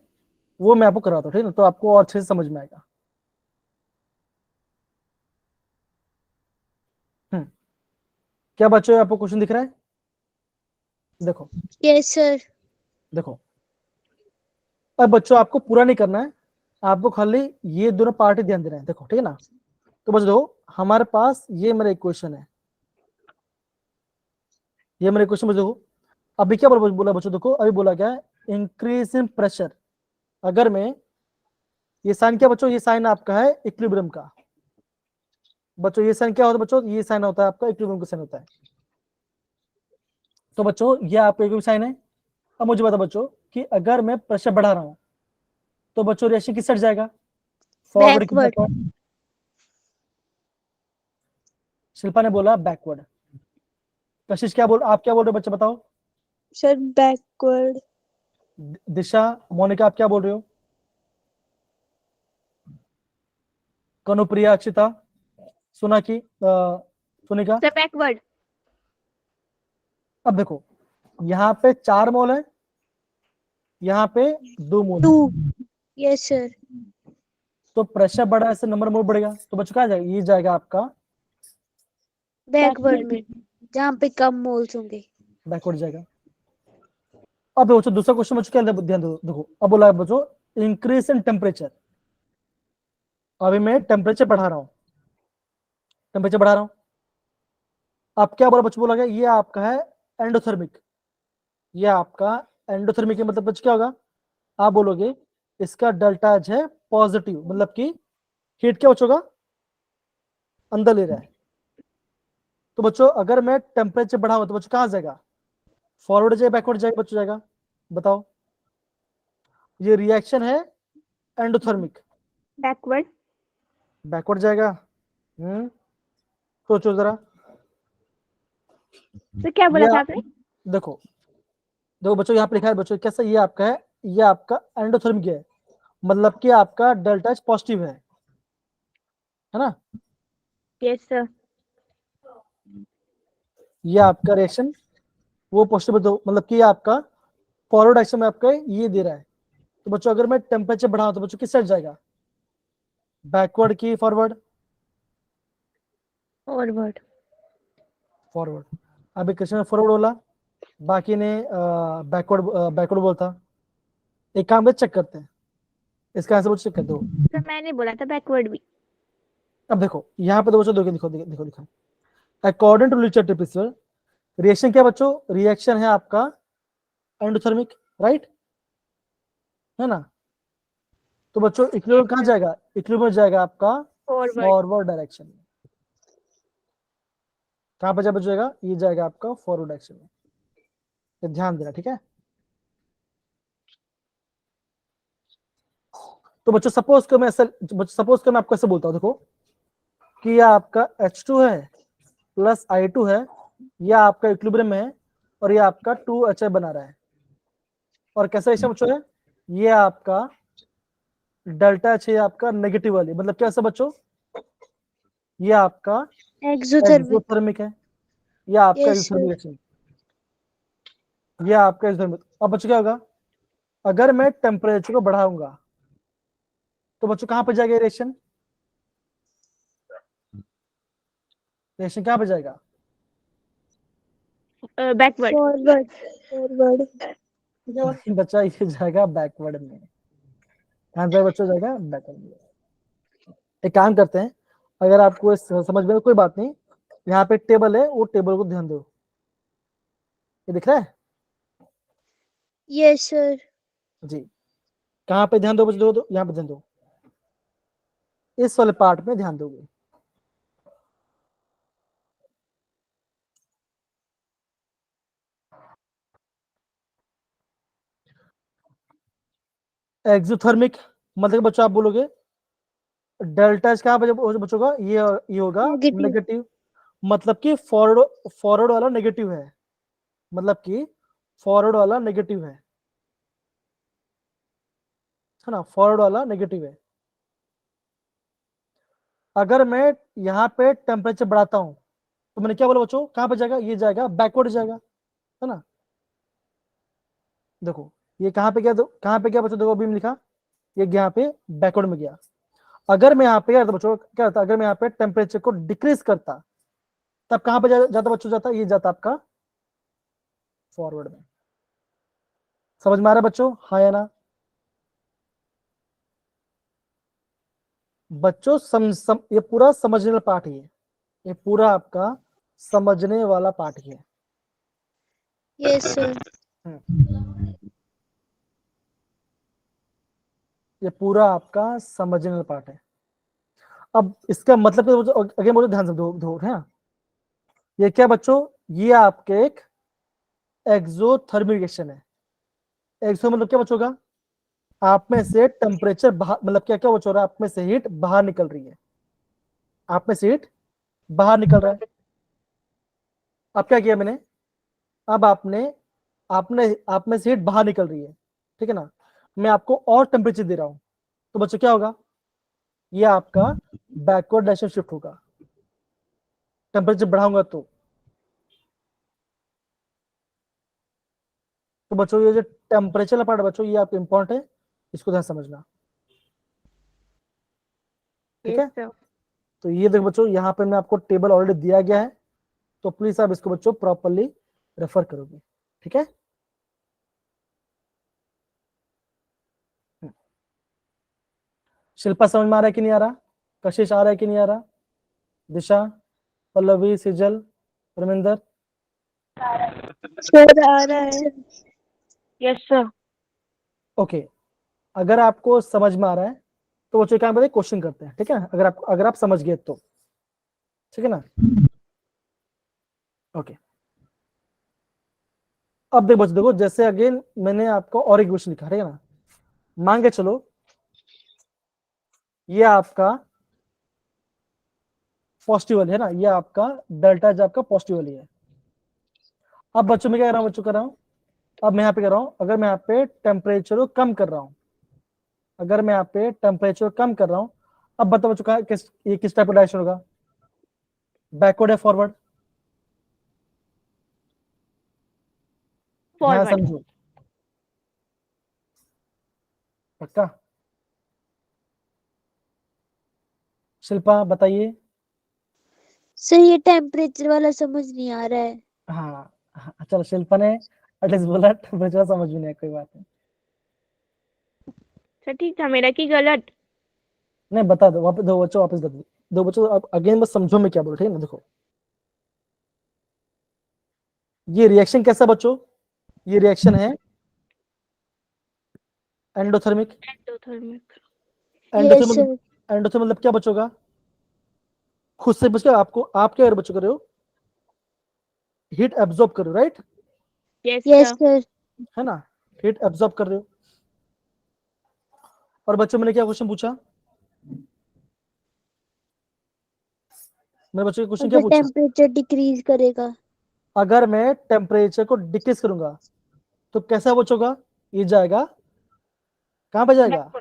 वो मैं आपको कराता हूँ, ठीक है ना, तो आपको और अच्छे से समझ में आएगा। क्या बच्चों आपको क्वेश्चन दिख रहा है, देखो Yes, sir. देखो। अब बच्चों आपको पूरा नहीं करना है, आपको खाली ये दोनों पार्ट ही ध्यान देना है, देखो ठीक है ना। तो बच्चों देखो हमारे पास ये मेरा इक्वेशन है, ये मेरा इक्वेशन बच्चों देखो। अभी क्या बोला बच्चों, देखो अभी बोला क्या है, इंक्रीज इन प्रेशर। अगर मैं ये साइन क्या बच्चों, ये साइन आपका है इक्विलिब्रियम का। बच्चों ये साइन क्या होता है बच्चों, ये साइन होता है आपका इक्विलिब्रियम का साइन होता है। तो बच्चों ये आपका इक्विलिब्रियम साइन है। अब मुझे बता बच्चों कि अगर मैं प्रेशर बढ़ा रहा हूं तो बच्चों रिएक्शन किस साइड जाएगा, फॉरवर्ड की Backward. बैकवर्ड। शिल्पा ने बोला बैकवर्ड। कशिश क्या बोल, आप क्या बोल रहे हो बच्चे बताओ। Sir, backward. दिशा, मोनिका आप क्या बोल रहे हो, कनुप्रिया, अक्षिता, सुना की सुनिका। Sir, backward. अब देखो यहाँ पे 4 मोल है, यहाँ पे 2 मोल है, 2. Yes, sir. तो प्रेशर बढ़ा ऐसे नंबर मोल बढ़ेगा, तो बच्चों क्या जाएगा, ये जाएगा आपका Backward में जहाँ पे कम मोल्स होंगे. बैकवर्ड जाएगा। अब बच्चों दूसरा क्वेश्चन बच्चों क्या ध्यान दो, देखो अब बोला है बच्चों इंक्रीज इन टेम्परेचर। अभी मैं टेम्परेचर बढ़ा रहा हूँ, टेम्परेचर बढ़ा रहा हूँ। अब क्या बोला बच्चों, बोला गया ये आपका है एंडोथर्मिक। ये आपका एंडोथर्मिक मतलब बच्चों क्या होगा, आप बोलोगे इसका डेल्टा एच है पॉजिटिव, मतलब कि हीट क्या बच्चों का अंदर ले रहा है। तो बच्चों अगर मैं टेम्परेचर बढ़ाऊं तो बच्चों कहां जाएगा, फॉरवर्ड जाएगा बैकवर्ड जाएगा बच्चों, जाएगा बताओ। ये रिएक्शन है एंडोथर्मिक, Backward. बैकवर्ड जाएगा। सोचो जरा। तो क्या बोला ये था आपने? देखो देखो बच्चों यहाँ पे लिखा है बच्चों कैसा, ये आपका है, ये आपका एंडोथर्मिक है, मतलब कि आपका डेल्टा एच पॉजिटिव है ना। Yes sir. ये आपका रिएक्शन वो पॉजिटिव, तो मतलब कि आपका फॉरवर्ड एक्शन में आपका ये दे रहा है। तो बच्चों अगर मैं टेम्परेचर बढ़ाऊं तो बच्चों किस साइड जाएगा, बैकवर्ड की फॉरवर्ड, फॉरवर्ड। फॉरवर्ड। अभी कृष्ण ने फॉरवर्ड बोला, बाकी ने बैकवर्ड बैकवर्ड बोलता। एक काम चेक करते हैं, इसका आंसर चेक कर दो। सर मैंने बोला था बैकवर्ड भी। अब देखो यहाँ पे तो बच्चों देखो देखो देखो देखो, देखो। According to literature principle, reaction क्या बच्चों, रिएक्शन है आपका एंडोथर्मिक, राइट है ना। तो बच्चों इक्विलिब्रियम कहाँ जाएगा, इक्विलिब्रियम जाएगा आपका फॉरवर्ड। फॉरवर्ड डायरेक्शन में। कहाँ पे बचेगा, ये जाएगा आपका फॉरवर्ड डायरेक्शन में, तो ध्यान देना, ठीक है। तो बच्चों सपोज कि मैं ऐसा, सपोज कि मैं आपको ऐसे बोलता हूँ, देखो कि यह आपका H2 है प्लस I2 है, यह आपका इक्विलिब्रियम है, और ये आपका 2HI बना रहा है। और कैसा रिएक्शन बच्चों है, ये आपका डेल्टा एच है आपका नेगेटिव वाली, मतलब कैसा बच्चों, ये आपका एक्सोथर्मिक। एक्सोथर्मिक है, ये आपका यस एक्सोथर्मिक सर। रिएक्शन, ये आपका एक्सोथर्मिक। अब बच्चों क्या होगा, अगर मैं टेम्परेचर को बढ़ाऊंगा तो बच्चों कहां पर जाएगा रिएक्शन, रिएक्शन कहां पर जाएगा, बैकवर्ड। फॉरवर्ड। फॉरवर्ड। नहीं बच्चा, ये जाएगा बैकवर्ड में, आंसर बच्चों जाएगा बैकवर्ड में। एक काम करते हैं, अगर आपको समझ में कोई बात नहीं, यहाँ पे टेबल है, वो टेबल को ध्यान दो, ये दिख रहा है यस सर। जी। कहाँ पे ध्यान दो बच्चों, दो यहाँ पे ध्यान दो, इस वाले पार्ट में ध्यान दोगे। एक्सोथर्मिक मतलब बच्चों आप बोलोगे डेल्टा एच कहाँ पे बच्चों का, ये होगा नेगेटिव। नेगेटिव, मतलब कि फॉरवर्ड, फॉरवर्ड वाला नेगेटिव है, मतलब कि फॉरवर्ड वाला नेगेटिव है ना, फॉरवर्ड वाला नेगेटिव है। अगर मैं यहाँ पे टेम्परेचर बढ़ाता हूँ तो मैंने क्या बोला बच्चों, कहाँ पे जाएगा, ये जाएगा बैकवर्ड जाएगा, है ना। देखो ये कहाँ पे गया, कहाँ पे गया बच्चों, देखो अभी लिखा, ये यहाँ पे बैकवर्ड में गया। अगर मैं यहाँ पे क्या बच्चों, क्या होता, अगर मैं यहाँ पे टेम्परेचर को डिक्रीज करता तब कहाँ पे जाता बच्चों, जाता ये जाता आपका फॉरवर्ड में। समझ में आ रहा है बच्चों, हाँ या ना। बच्चों ये पूरा समझने वाला पार्ट ही है, ये पूरा आपका समझने वाला पार्ट ही है। Yes sir. ये पूरा आपका समझने वाला पार्ट है। अब इसका मतलब अगेन मुझे ध्यान से दो है ना, ये क्या बच्चों, ये आपके एक एक्सोथर्मिक रिएक्शन है। एक्सो मतलब क्या बच्चों का, आप में से टेम्परेचर बाहर, मतलब क्या क्या बच्चों, आप में से हीट बाहर निकल रही है, आप में से हीट बाहर निकल रहा है। अब क्या किया मैंने, अब आपने आपने आप में से हीट बाहर निकल रही है, ठीक है ना, मैं आपको और टेम्परेचर दे रहा हूं, तो बच्चों क्या होगा, ये आपका बैकवर्ड डायरेक्शन शिफ्ट होगा, टेम्परेचर बढ़ाऊंगा तो बच्चों ये जो टेम्परेचर पार्ट है बच्चों, ये आपको इंपॉर्टेंट है, इसको ध्यान समझना, ठीक यस है। सर। तो ये देखो बच्चों, यहाँ पे मैं आपको टेबल ऑलरेडी दिया गया है, तो प्लीज आप इसको बच्चों प्रॉपरली रेफर करोगे, ठीक है। शिल्पा समझ में आ रहा है कि नहीं आ रहा, कशिश आ रहा है कि नहीं आ रहा, दिशा, पल्लवी, सिजल, रविंदर, सर आ रहा है। Yes sir. ओके। अगर आपको समझ में आ रहा है तो बच्चों क्या बताइए, क्वेश्चन करते हैं, ठीक है, अगर आप समझ गए तो, ठीक है ना। ओके, अब देखो बच्चों, देखो जैसे अगेन मैंने आपको और एक क्वेश्चन लिखा, ठीक है ना, मान के चलो ये आपका पॉजिटिव वाली है ना, ये आपका डेल्टा जो आपका पॉजिटिव वाली है। अब बच्चों में क्या कर रहा हूँ, बच्चों कर रहा हूँ, अब मैं यहाँ पे कर रहा हूँ, अगर मैं यहाँ पे टेम्परेचर को कम कर रहा हूँ, अगर मैं यहाँ पे टेम्परेचर कम कर रहा हूँ, अब बताओ बच्चों का ये किस टाइप का डायरेक्शन होगा, बैकवर्ड या फॉरवर्ड? ध्यान फॉरवर्ड। समझो, पक्का? शिल्पा बताइए। सर ये टेम्परेचर वाला समझ नहीं आ रहा है। हाँ चलो, शिल्पा ने एटलीस्ट बोला टेम्परेचर समझ में नहीं आया, कोई बात नहीं। सर ठीक था मेरा कि गलत? नहीं बता दो, वापस दो बच्चों, वापस बता दो बच्चों, अब अगेन बस समझो मैं क्या बोल, ठीक है ना? देखो ये रिएक्शन कैसा बच्चों, ये रिएक्शन है endothermic. Endothermic. Yes sir. Endothermic मतलब क्या बच्चों? खुद से बच्चों आपको, आप क्या बच्चों कर रहे हो, हीट एब्जॉर्ब कर रहे हो, right? Yes yes sir. Sir. है ना, हीट एब्जॉर्ब कर रहे हो। और बच्चों मैंने क्या क्वेश्चन पूछा, मेरे बच्चों के क्वेश्चन क्या अगर पूछा, टेम्परेचर डिक्रीज करेगा। अगर मैं टेम्परेचर को डिक्रीज करूंगा तो कैसा बचोगा, ये जाएगा कहां पे जाएगा,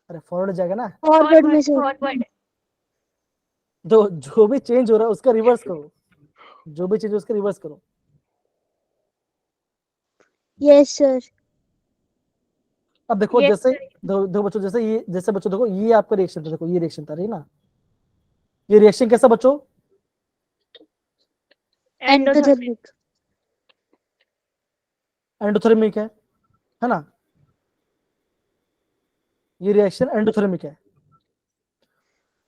अरे फॉरवर्ड जाएगा ना। फॉरवर्ड में सर। फॉरवर्ड। तो जो भी चेंज हो रहा है उसका रिवर्स करो, जो भी चेंज उसका रिवर्स करो। Yes sir. अब देखो Yes, जैसे दो बच्चों, जैसे ये, जैसे बच्चों देखो ये आपका रिएक्शन था, देखो ये रिएक्शन था, ना ये रिएक्शन कैसा बच्चों, एंडोथर्मिक। एंडोथर्मिक है ना, ये रिएक्शन एंडोथर्मिक है।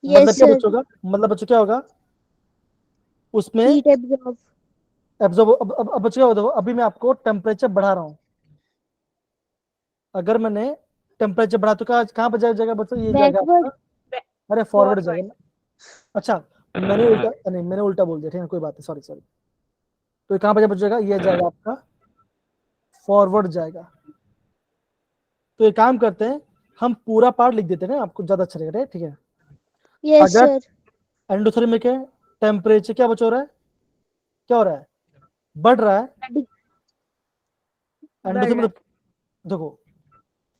मतलब यस क्या सर। बच्चों का, मतलब बच्चों क्या होगा उसमें हीट एब्जॉर्ब। एब्जॉर्ब। अब बच्चों क्या होगा, देखो अभी मैं आपको टेम्परेचर बढ़ा रहा हूँ, अगर मैंने टेम्परेचर बढ़ा तो कहाँ पर जाएगा बच्चों, ये जाएगा बैकवर्ड। आपका, अरे फॉरवर्ड जाएगा ना। अच्छा मैंने उल्टा, नहीं मैंने उल्टा बोल दिया, ठीक है कोई बात नहीं, सॉरी सॉरी। तो कहाँ पर जाएगा, ये जाएगा आपका फॉरवर्ड जाएगा। तो एक काम करते हैं, हम पूरा पार्ट लिख देते हैं ना, आपको ज्यादा अच्छा लगेगा, ठीक है? यस अगर सर। एंडोथर्मिक है, टेम्परेचर क्या बच हो रहा है, क्या हो रहा है, बढ़ रहा है। एंडोथर्मिक मतलब देखो,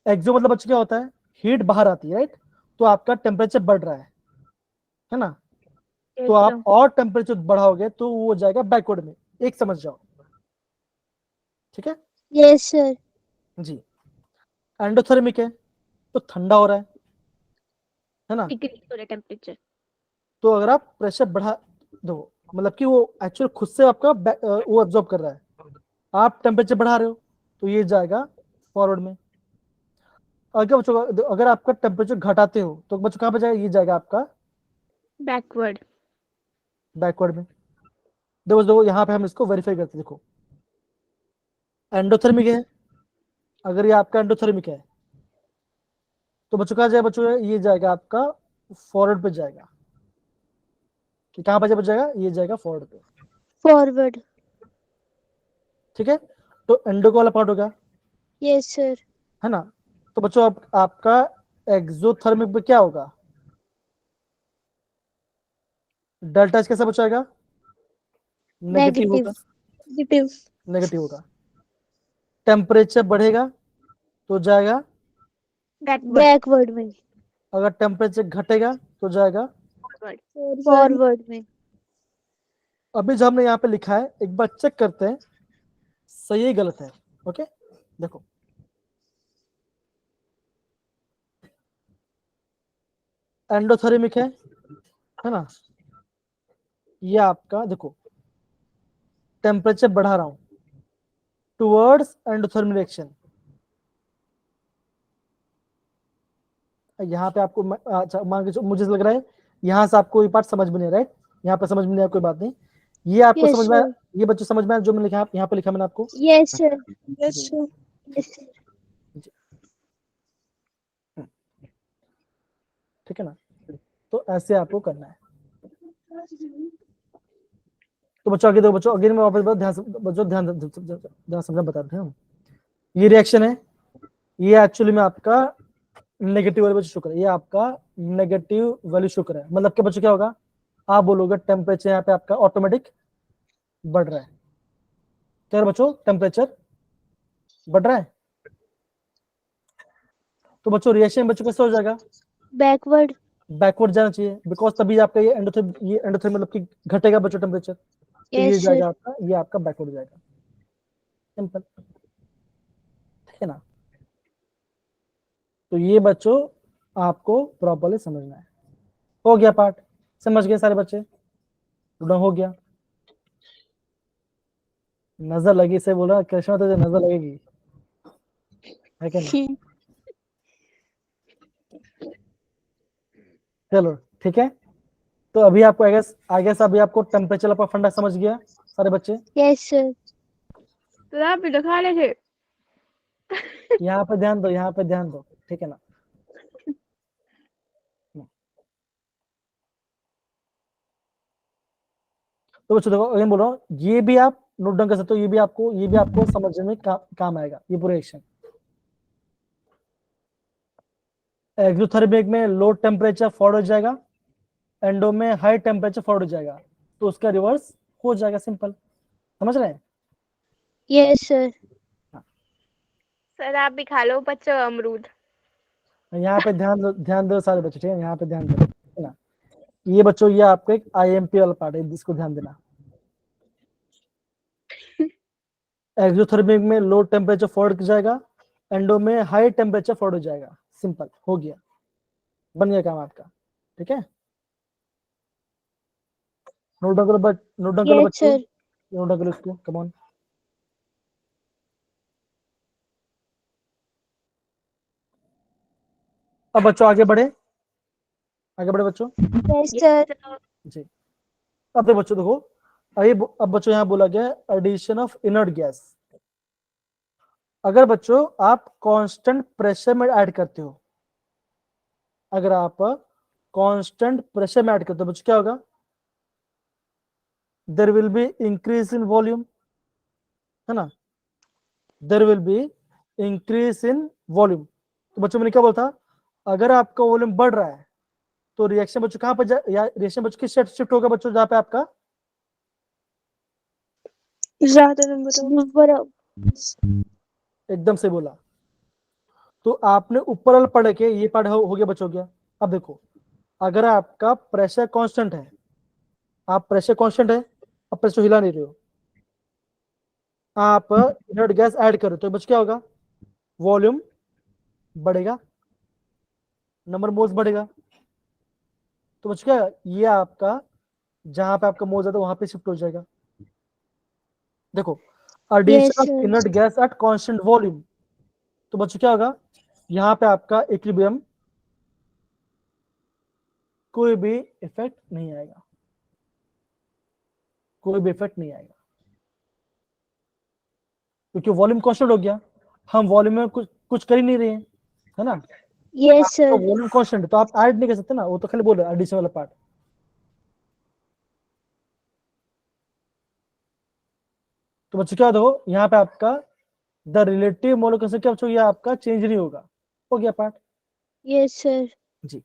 एक्सो मतलब बच्चे क्या होता है, हीट बाहर आती है, राइट? तो आपका टेम्परेचर बढ़ रहा है ना? तो आप और टेम्परेचर बढ़ाओगे तो वो जाएगा बैकवर्ड में, एक समझ जाओ, ठीक है यस सर। जी। एंडोथर्मिक है तो ठंडा हो रहा है ना? डिक्रीज हो रहा है टेम्परेचर। तो अगर आप प्रेशर बढ़ा दो, मतलब कि वो एक्चुअल खुद से आपका वो एब्जॉर्ब कर रहा है, आप टेम्परेचर बढ़ा रहे हो तो ये जाएगा फॉरवर्ड में। अगर बच्चों अगर आपका टेम्परेचर घटाते हो तो बच्चों कहाँ पे जाएगा, ये जाएगा आपका बैकवर्ड। बैकवर्ड में। देखो यहाँ पे हम इसको वेरीफाई करते हैं, देखो एंडोथर्मिक है, अगर ये आपका एंडोथर्मिक है तो बच्चों कहाँ जाएगा, बच्चों ये जाएगा आपका फॉरवर्ड पे जाएगा, कि कहाँ पे जाएगा, ये जाएगा फॉरवर्ड पे, फॉरवर्ड। ठीक है? तो एंडो का वाला पार्ट होगा, यस सर। है ना? तो बच्चों आपका एक्सोथर्मिक पे क्या होगा, डेल्टा एच कैसा बचाएगा, नेगेटिव नेगेटिव। होगा, नेगेटिव। नेगेटिव होगा। टेम्परेचर बढ़ेगा तो जाएगा बैकवर्ड। बैकवर्ड में। अगर टेम्परेचर घटेगा तो जाएगा। फॉरवर्ड में। अभी जो हमने यहाँ पे लिखा है एक बार चेक करते हैं सही है गलत है, ओके? देखो एंडोथर्मिक है ना, ये आपका देखो टेम्परेचर बढ़ा रहा हूं टुवर्ड्स एंडोथर्मिक रिएक्शन। यहाँ पे आपको अच्छा मान के मुझे लग रहा है यहाँ से आपको ये पार्ट समझ में नहीं, राइट? यहाँ पे समझ में नहीं आया, कोई बात नहीं, ये आपको यस समझ में आया, सर। ये बच्चों समझ में आया जो मैंने लिखा, यहाँ पे लिखा मैंने आपको, यस सर। Yes sir. ठीक है ना? तो ऐसे आपको करना है। तो बच्चों आगे देखो, बच्चों अगेन मैं वापस ध्यान बच्चों ध्यान समझा बता रहे हैं, ये रिएक्शन है, ये एक्चुअली में आपका नेगेटिव वैल्यू शो कर है, ये आपका नेगेटिव वैल्यू शो कर है, मतलब कि बच्चों क्या होगा, आप बोलोगे टेम्परेचर यहाँ पे आपका ऑटोमेटिक बढ़ रहा है, क्या बच्चों टेम्परेचर बढ़ रहा है। तो बच्चों रिएक्शन बच्चों कैसे हो जाएगा, बैकवर्ड। बैकवर्ड जाना चाहिए, बिकॉज तभी आपका ये एंडोथर्म मतलब कि घटेगा बच्चों टेम्परेचर, तो ये यस जाएगा सर। आपका, ये आपका बैकवर्ड जाएगा, सिंपल, ठीक है ना। तो ये बच्चों आपको प्रॉपर्ली समझना है। हो गया पार्ट, समझ गए सारे बच्चे, हो गया। नजर लगी से बोल रहा कृष्णा, तुझे नजर लगेगी है कि नहीं। चलो ठीक है, तो अभी आपको आई गेस अभी आपको टेम्परेचर का फंडा समझ गया सारे बच्चे। Yes sir. तो आप भी तो खा ले थे। यहाँ पे ध्यान दो, यहाँ पे ध्यान दो, ठीक है ना। तो बच्चों देखो अगेन बोल रहा हूँ, ये भी आप नोट डाउन कर सकते हो, ये भी आपको समझने में काम आएगा ये पूरे एक्शन। एक्सोथर्मिक में लो टेम्परेचर फॉरवर्ड हो जाएगा, एंडो में हाई टेम्परेचर फॉरवर्ड हो जाएगा, तो उसका रिवर्स हो जाएगा, सिंपल, समझ रहे हैं। Yes sir. सर आप भी खा लो बच्चों अमरूद। यहाँ पे ध्यान दो सारे बच्चे, ठीक है, यहाँ पे ध्यान दो, है ना। ये बच्चों ये आपको एक IMP वाला पार्ट है, जिसको ध्यान देना। एक्सोथर्मिक में लो टेम्परेचर फॉरवर्ड हो जाएगा, एंडो में हाई टेम्परेचर फॉरवर्ड हो जाएगा, सिंपल, हो गया, बन गया काम आपका, ठीक है। नोट डाउन करो नोट डाउन करो यस बच्चों, सर। नोट डाउन करो इसको, कम ऑन। अब बच्चों आगे बढ़े बच्चों यस सर। जी। अब देखो बच्चों, देखो अब बच्चों यहाँ बोला गया एडिशन ऑफ इनर्ट गैस। अगर बच्चों आप कांस्टेंट प्रेशर में ऐड करते हो, अगर आप कांस्टेंट प्रेशर में ऐड करते हो बच्चों, क्या होगा, there will be increase in volume, है ना, there will be increase in volume. तो बच्चों मैंने क्या बोला था, अगर आपका वॉल्यूम बढ़ रहा है तो रिएक्शन बच्चों कहां पर रिएक्शन बच्चों किस शिफ्ट होगा बच्चों, जहां पे आपका ज्यादा नंबर एकदम से बोला। तो आपने ऊपर वाला पढ़ के ये पार्ट हो गया बच्चों गया। अब देखो, अगर आपका प्रेशर कांस्टेंट है, आप प्रेशर कांस्टेंट है, अब प्रेशर हिला नहीं रहे हो, आप इनर्ट गैस ऐड करो तो बच्चों क्या होगा, वॉल्यूम बढ़ेगा, नंबर मोल्स बढ़ेगा, तो बच्चों क्या, ये आपका जहां पे आपका मोल ज्यादा वहां पे शिफ्ट हो जाएगा। देखो, yes addition of sir. Inert gas at constant volume, तो बच्चों क्या होगा, यहाँ पे आपका इक्विलिब्रियम, कोई भी इफेक्ट नहीं आएगा, कोई भी इफेक्ट नहीं आएगा, क्योंकि वॉल्यूम कांस्टेंट हो गया, हम वॉल्यूम में कुछ कर ही नहीं रहे हैं, है ना। Yes sir. वॉल्यूम कांस्टेंट तो आप ऐड नहीं कर सकते ना, वो तो खाली बोल रहे एडिशन वाला पार्ट। तो बच्चों क्या देखो, यहाँ पे आपका द रिलेटिव मोलर क्या बच्चों, ये आपका चेंज नहीं होगा, हो गया पार्ट यस सर। जी।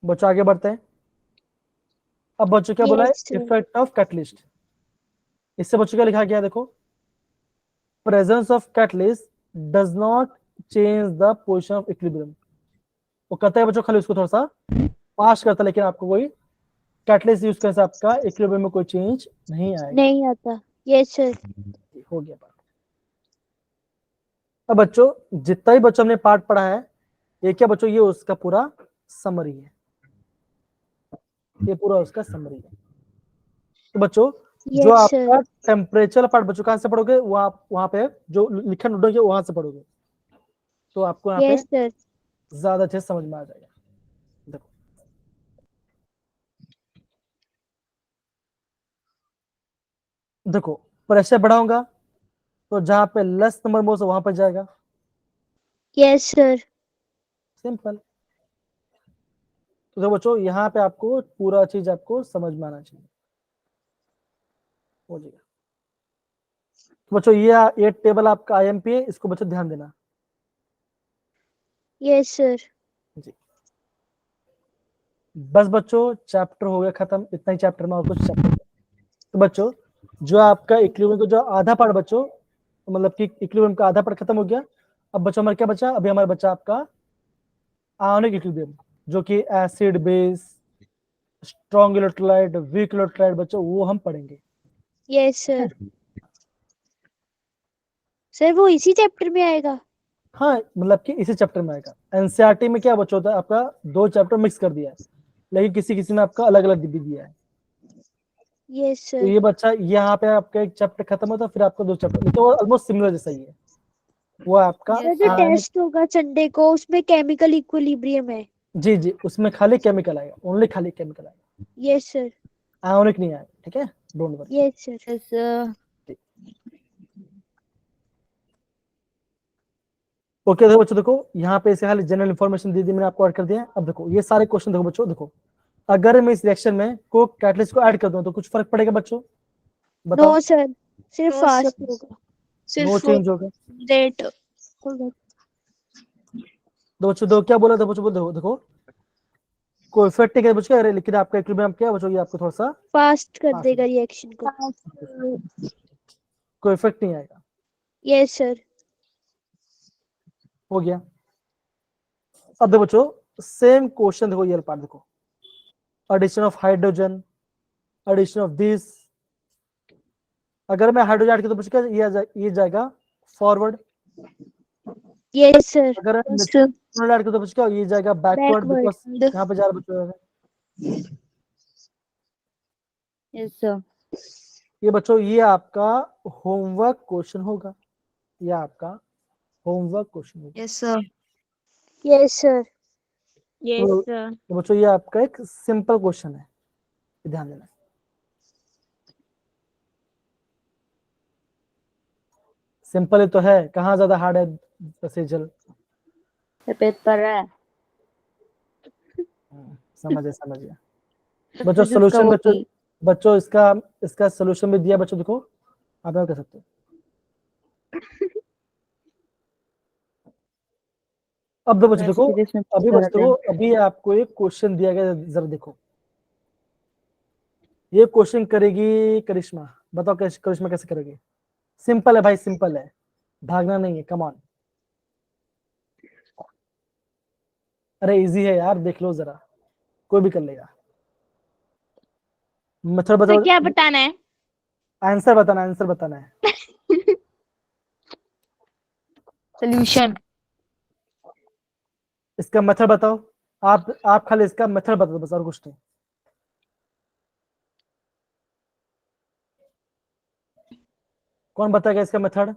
बच्चों आगे बढ़ते हैं। अब बच्चों क्या बोला है, yes sir. Effect of catalyst. इससे बच्चों क्या लिखा गया, देखो, presence of catalyst does not change the position of equilibrium. वो कहता है बच्चों खाली उसको थोड़ा सा पास करता है, लेकिन आपको कोई कैटलिस्ट यूज करने से आपका इक्विलिब्रियम में कोई चेंज नहीं आएगा। नहीं आता। Yes sir. हो गया पार्ट। अब बच्चों जितना भी बच्चों हमने पार्ट पढ़ा है, ये क्या बच्चों, ये उसका पूरा समरी है, ये पूरा उसका समरी है। तो बच्चों जो यस सर। आपका टेम्परेचर पार्ट बच्चों कहां से पढ़ोगे, वहां पे जो लिखा नोट डाउन किया वहां से पढ़ोगे, तो आपको यहाँ पे यस सर। ज्यादा अच्छे से समझ में आ जाएगा। देखो, देखो प्रेशर बढ़ाऊंगा तो जहां पे लेस नंबर मोल्स वहां पर जाएगा, यस सर। सिंपल। तो देखो बच्चों यहाँ पे आपको पूरा चीज आपको समझ में आना चाहिए, हो जाएगा। तो बच्चों ये टेबल आपका IMP है, इसको बच्चों ध्यान देना यस सर। जी। बस बच्चों चैप्टर हो गया खत्म, इतना ही चैप्टर में और कुछ चैप्टर। तो बच्चों जो आपका इक्विलिब्रियम का जो आधा पार्ट बच्चों, मतलब कि इक्विलिब्रियम का आधा पार्ट खत्म हो गया। अब बच्चों हमारा क्या बचा, अभी हमारा बचा आपका आयनिक इक्विलिब्रियम, जो कि acid base, strong electrolyte, weak electrolyte बच्चों, वो हम पढ़ेंगे। Yes sir. सर वो इसी चैप्टर में आएगा? हाँ, मतलब कि इसी चैप्टर में आएगा। एनसीईआरटी में क्या बच्चों होता है, आपका 2 चैप्टर मिक्स कर दिया है, लेकिन किसी किसी में आपका अलग अलग भी दिया है। यस तो सर। ये बच्चा यहाँ पे आपका एक चैप्टर खत्म होता है, फिर आपका 2 चैप्टर, लेकिन वो ऑलमोस्ट सिमिलर जैसा ही है। वो आपका सर जो आयनिक, टेस्ट होगा संडे को उसमें केमिकल इक्विलिब्रियम है? जी जी, उसमें खाली केमिकल आएगा, ओनली खाली केमिकल आएगा, यस सर। आयोनिक नहीं आएगा, ठीक है, don't worry. Yes sir. Yes okay देखो बच्चों, देखो यहाँ पे इसे खाली जनरल इन्फॉर्मेशन दे दी मैंने, आपको ऐड कर दिया है। अब देखो ये सारे क्वेश्चन देखो बच्चों, देखो अगर मैं इस रिएक्शन में को कैटलिस्ट को ऐड कर दूं तो कुछ फर्क पड़ेगा बच्चों, बताओ? नो सर, सिर्फ No, फास्ट sir. होगा। नो सिर्फ चेंज होगा। रेट होगा। दो बच्चों, दो क्या बोला था बच्चों, देखो देखो कोई इफेक्ट नहीं है बच्चों, अरे लेकिन आपका इक्विलिब्रियम क्या है बच्चों, ये आपको थोड़ा सा फास्ट कर फास्ट देगा होगा, रिएक्शन को। कोई इफेक्ट नहीं आएगा। Yes sir. हो गया। अब देखो बच्चों सेम क्वेश्चन, देखो ये पार्ट देखो, addition of hydrogen, addition of this. अगर मैं हाइड्रोजन ऐड किया तो बच्चों क्या ये जाएगा फॉरवर्ड। Yes sir. अगर नेचुरल ऐड किया तो बच्चों क्या ये जाएगा बैकवर्ड, बैकवर्ड। बिकॉज यहाँ पे जा रहा बच्चों। सर ये बच्चों ये आपका होमवर्क क्वेश्चन होगा, ये आपका होमवर्क क्वेश्चन होगा। Yes sir yes sir. Yes तो सर तो बच्चों ये आपका एक सिंपल क्वेश्चन है, ध्यान देना। सिंपल ही तो है, कहाँ ज्यादा हार्ड है सेजल? पेपर है समझिए बच्चों, फिजिक्स का सोल्यूशन वो बच्चों, भी। बच्चों इसका इसका सोल्यूशन भी दिया बच्चों, देखो आप क्या कर सकते हो। अब बच्चों देखो, फिजिक्स में अभी कर बच्चों रहे देखो, हैं। अभी आपको एक क्वेश्चन दिया गया, जरा देखो ये क्वेश्चन करेगी करिश्मा, बताओ कैसे करिश्मा कैसे करेगी? सिंपल है भाई, सिंपल है, भागना नहीं है, कम ऑन। अरे इजी है यार, देख लो जरा, कोई भी कर लेगा। मेथड तो बताओ, क्या बताना है? आंसर बताना, आंसर बताना है। सोल्यूशन इसका मेथड बताओ, आप खाली इसका मेथड बताओ बस, और कुछ नहीं। कौन बताएगा इसका मेथड?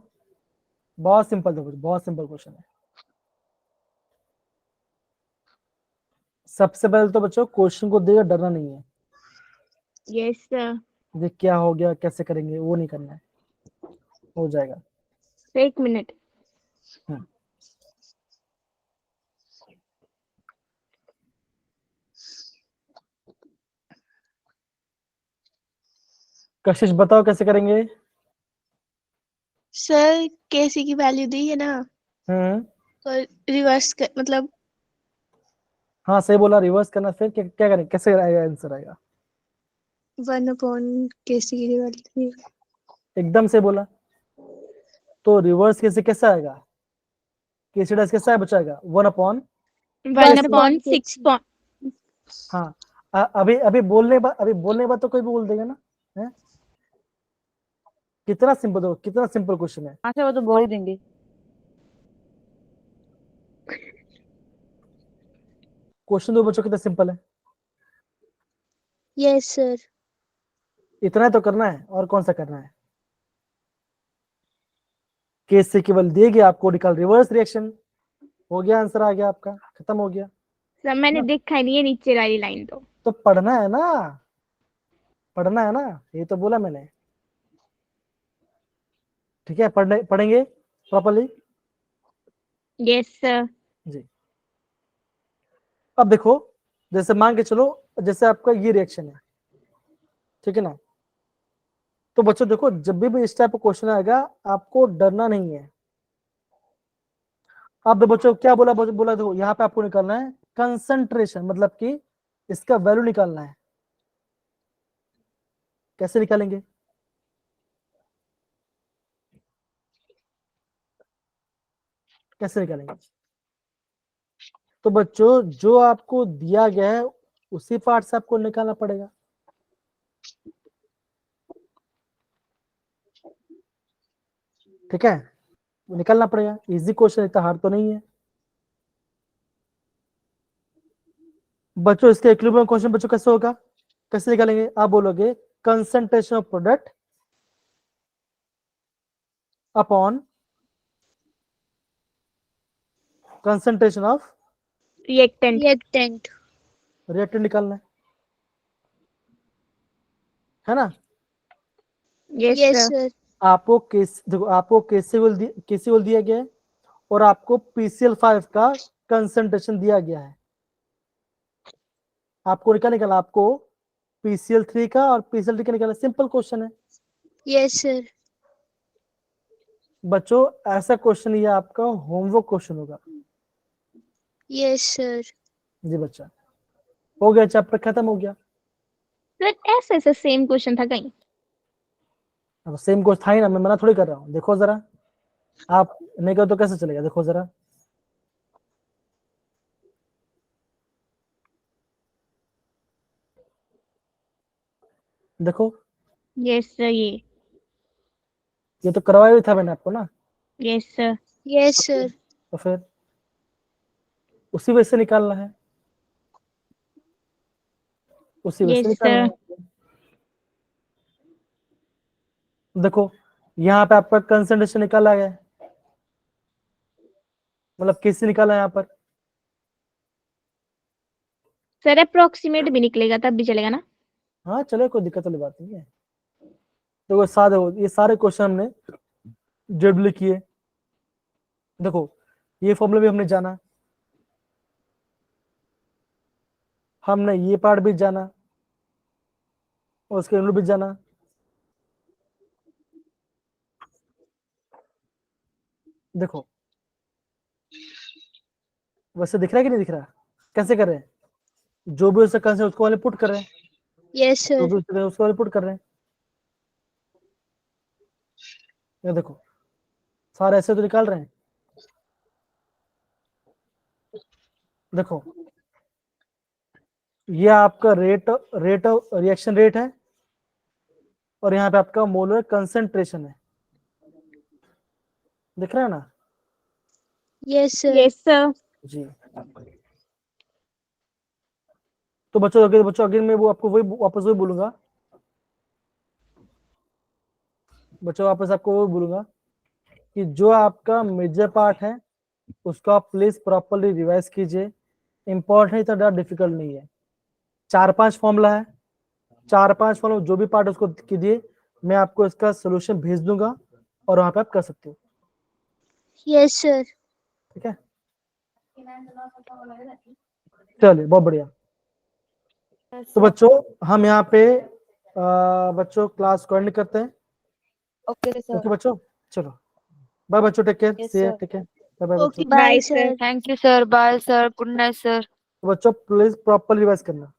बहुत सिंपल, देखो बहुत सिंपल क्वेश्चन है। सबसे पहले तो बच्चों क्वेश्चन को देगा, डरना नहीं है, यस सर। ये क्या हो गया कैसे करेंगे वो नहीं करना है, हो जाएगा। एक मिनट। हम्म। कशिश बताओ कैसे करेंगे? सर केसी की वैल्यू दी है ना, हम्म, और रिवर्स मतलब हाँ सही बोला, रिवर्स करना, फिर क्या करेंगे, कैसे आएगा आंसर आएगा? 1 अपॉन केसी की वैल्यू। एकदम से बोला, तो रिवर्स कैसे कैसे आएगा? केसी डैश कैसे बचाएगा? 1 अपॉन, 1/6 हाँ अभी अभी बोलने के बाद तो कोई भी बोल देगा ना, है? कितना सिंपल, देखो कितना सिंपल क्वेश्चन है। हाँ सर वो तो बोल ही देंगे। क्वेश्चन दो बच्चों, कितना सिंपल है, यस सर। इतना तो करना है, और कौन सा करना है? केस से केवल देगी आपको, निकाल रिवर्स रिएक्शन, हो गया, आंसर आ गया आपका, खत्म हो गया। सर मैंने देखा नहीं है नीचे वाली लाइन तो पढ़ना है ना, पढ़ना है ना, ये तो बोला मैंने, ठीक है, पढ़ेंगे प्रॉपरली। Yes sir. जी, अब देखो, जैसे मान के चलो, जैसे आपका ये रिएक्शन है, ठीक है ना, तो बच्चों देखो जब भी इस टाइप का क्वेश्चन आएगा, आपको डरना नहीं है। अब बच्चों क्या बोला, बोला देखो यहाँ पे आपको निकालना है कंसंट्रेशन, मतलब कि इसका वैल्यू निकालना है। कैसे निकालेंगे? कैसे निकालेंगे? तो बच्चों जो आपको दिया गया है उसी पार्ट से आपको निकालना पड़ेगा। ठीक है, निकालना पड़ेगा। इजी क्वेश्चन, इतना हार्ड तो नहीं है बच्चों। इसके इक्विलिब्रियम क्वेश्चन बच्चों कैसे होगा, कैसे निकालेंगे? आप बोलोगे concentration of product upon concentration of reactant. reactant. Reactant निकालना है ना। Yes Yes, sir. sir. आपको देखो आपको केसीएल दिया गया है और आपको PCl5 का कंसंट्रेशन दिया गया है। आपको क्या निकालना? आपको PCl3 का और PCl3 का निकालना। सिंपल क्वेश्चन है Yes, sir. बच्चों। ऐसा क्वेश्चन ये आपका होमवर्क क्वेश्चन होगा। Yes, sir. जी बच्चा, हो गया, चैप्टर खत्म हो गया। सर ऐसा ऐसा सेम क्वेश्चन था कहीं? अब सेम क्वेश्चन था ही ना, मैं मना थोड़ी कर रहा हूँ। देखो जरा, आप नहीं करो तो कैसे चलेगा? देखो जरा, देखो यस सर। ये तो करवाया भी था मैंने आपको ना। Yes sir. Yes, sir. तो फिर उसी वजह से निकालना है, उसी वजह से यस निकालना सर। है। देखो यहाँ पे आपका कंसंट्रेशन निकाला गया है, मतलब कैसे निकाला है यहाँ पर? सर अप्रोक्सीमेट भी निकलेगा तब भी चलेगा ना? हाँ चलो, कोई दिक्कत वाली बात नहीं है। तो ये सारे क्वेश्चन हमने जेडब्ल्यू किए। देखो ये फॉर्मूला भी हमने जाना, हमने ये पार्ट भी जाना और उसके भी जाना। देखो वैसे दिख रहा है कि नहीं दिख रहा? कैसे कर रहे हैं? जो भी उसका कंसेप्ट उसको वाले पुट कर रहे हैं, Yes, जो sir. भी उसको वाले पुट कर रहे हैं। ये देखो सारे ऐसे तो निकाल रहे हैं। देखो ये आपका रेट ऑफ रिएक्शन रेट है और यहाँ पे आपका मोलर कंसंट्रेशन है। दिख रहा है ना? Yes, sir. Yes sir. जी। तो बच्चों अगेन मैं वो आपको वही वापस वही बोलूंगा बच्चों, वापस आपको वही बोलूंगा कि जो आपका मेजर पार्ट है उसको आप प्लीज प्रॉपरली रिवाइज कीजिए। इंपॉर्टेंट है, इतना डिफिकल्ट नहीं है। 4-5 फॉर्मूला है, 4-5 फॉर्मूला जो भी पार्ट उसको कीजिए, मैं आपको इसका सोल्यूशन भेज दूंगा और वहां पे आप कर सकते हो। Yes, sir. ठीक है, चलिए बहुत बढ़िया। तो बच्चों हम यहाँ पे बच्चों क्लास को एंड करते हैं। Okay sir. ओके बच्चों, चलो बाय बच्चों, take care, Yes, see sir. Take care, bye bye बच्चों। Okay, bye, bye sir. Sir. Thank you sir, bye sir, good night sir. बच्चों प्लीज प्रॉपर रिवाइज करना।